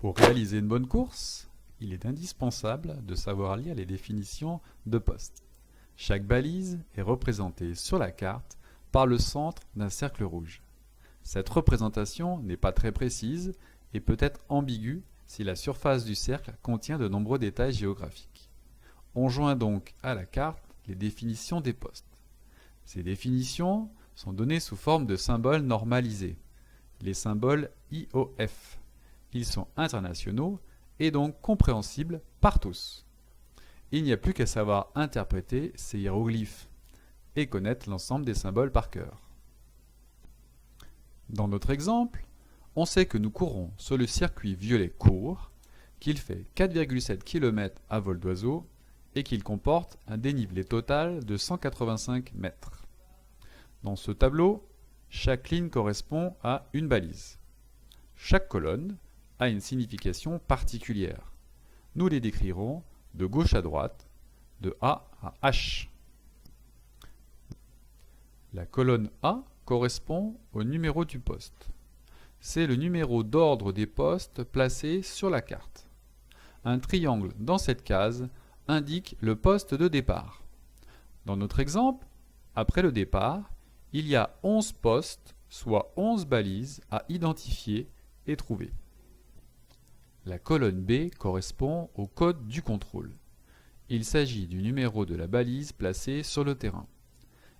Pour réaliser une bonne course, il est indispensable de savoir lire les définitions de poste. Chaque balise est représentée sur la carte par le centre d'un cercle rouge. Cette représentation n'est pas très précise et peut être ambiguë si la surface du cercle contient de nombreux détails géographiques. On joint donc à la carte les définitions des postes. Ces définitions sont données sous forme de symboles normalisés, les symboles IOF. Ils sont internationaux et donc compréhensibles par tous. Il n'y a plus qu'à savoir interpréter ces hiéroglyphes et connaître l'ensemble des symboles par cœur. Dans notre exemple, on sait que nous courons sur le circuit violet court, qu'il fait 4,7 km à vol d'oiseau et qu'il comporte un dénivelé total de 185 mètres. Dans ce tableau, chaque ligne correspond à une balise. Chaque colonne a une signification particulière. Nous les décrirons de gauche à droite, de A à H. La colonne A correspond au numéro du poste. C'est le numéro d'ordre des postes placés sur la carte. Un triangle dans cette case indique le poste de départ. Dans notre exemple, après le départ, il y a 11 postes, soit 11 balises à identifier et trouver. La colonne B correspond au code du contrôle. Il s'agit du numéro de la balise placée sur le terrain.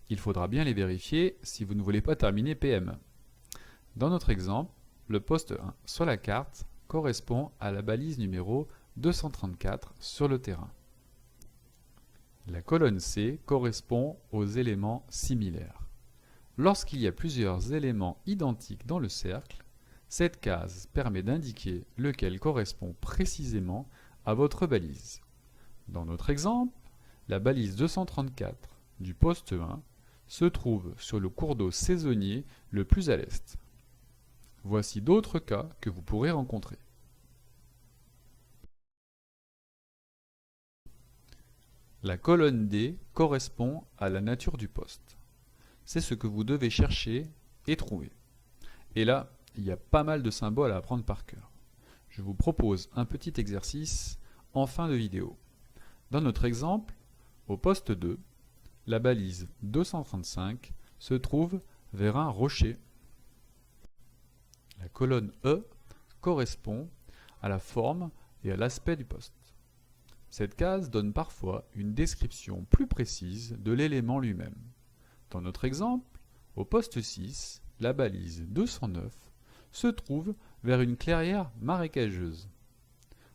Il faudra bien les vérifier si vous ne voulez pas terminer PM. Dans notre exemple, le poste 1 sur la carte correspond à la balise numéro 234 sur le terrain. La colonne C correspond aux éléments similaires. Lorsqu'il y a plusieurs éléments identiques dans le cercle, cette case permet d'indiquer lequel correspond précisément à votre balise. Dans notre exemple, la balise 234 du poste 1 se trouve sur le cours d'eau saisonnier le plus à l'est. Voici d'autres cas que vous pourrez rencontrer. La colonne D correspond à la nature du poste. C'est ce que vous devez chercher et trouver. Et là, il y a pas mal de symboles à apprendre par cœur. Je vous propose un petit exercice en fin de vidéo. Dans notre exemple, au poste 2, la balise 235 se trouve vers un rocher. La colonne E correspond à la forme et à l'aspect du poste. Cette case donne parfois une description plus précise de l'élément lui-même. Dans notre exemple, au poste 6, la balise 209 se trouve vers une clairière marécageuse.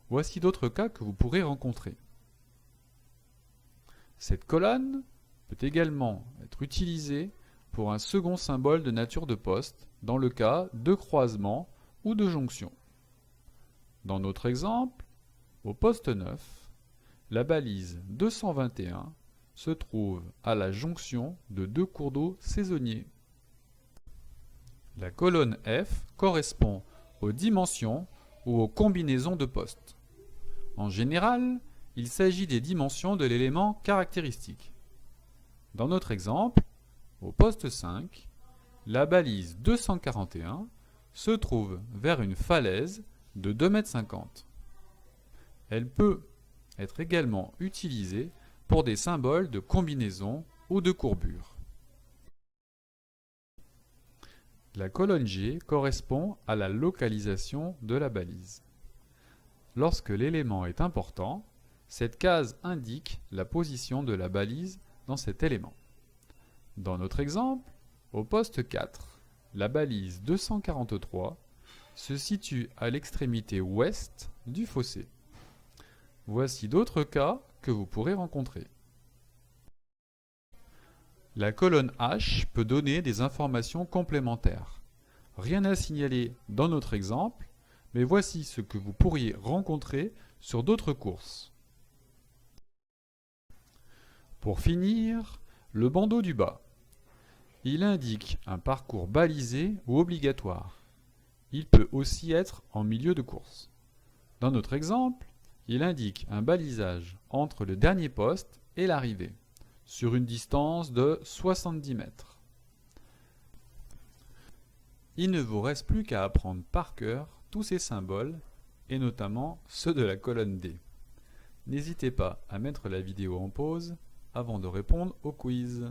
Voici d'autres cas que vous pourrez rencontrer. Cette colonne peut également être utilisée pour un second symbole de nature de poste dans le cas de croisement ou de jonction. Dans notre exemple, au poste 9, la balise 221 se trouve à la jonction de deux cours d'eau saisonniers. La colonne F correspond aux dimensions ou aux combinaisons de postes. En général, il s'agit des dimensions de l'élément caractéristique. Dans notre exemple, au poste 5, la balise 241 se trouve vers une falaise de 2,50 m. Elle peut être également utilisée pour des symboles de combinaison ou de courbure. La colonne G correspond à la localisation de la balise. Lorsque l'élément est important, cette case indique la position de la balise dans cet élément. Dans notre exemple, au poste 4, la balise 243 se situe à l'extrémité ouest du fossé. Voici d'autres cas que vous pourrez rencontrer. La colonne H peut donner des informations complémentaires. Rien à signaler dans notre exemple, mais voici ce que vous pourriez rencontrer sur d'autres courses. Pour finir, le bandeau du bas. Il indique un parcours balisé ou obligatoire. Il peut aussi être en milieu de course. Dans notre exemple, il indique un balisage entre le dernier poste et l'arrivée, sur une distance de 70 mètres. Il ne vous reste plus qu'à apprendre par cœur tous ces symboles et notamment ceux de la colonne D. N'hésitez pas à mettre la vidéo en pause avant de répondre au quiz.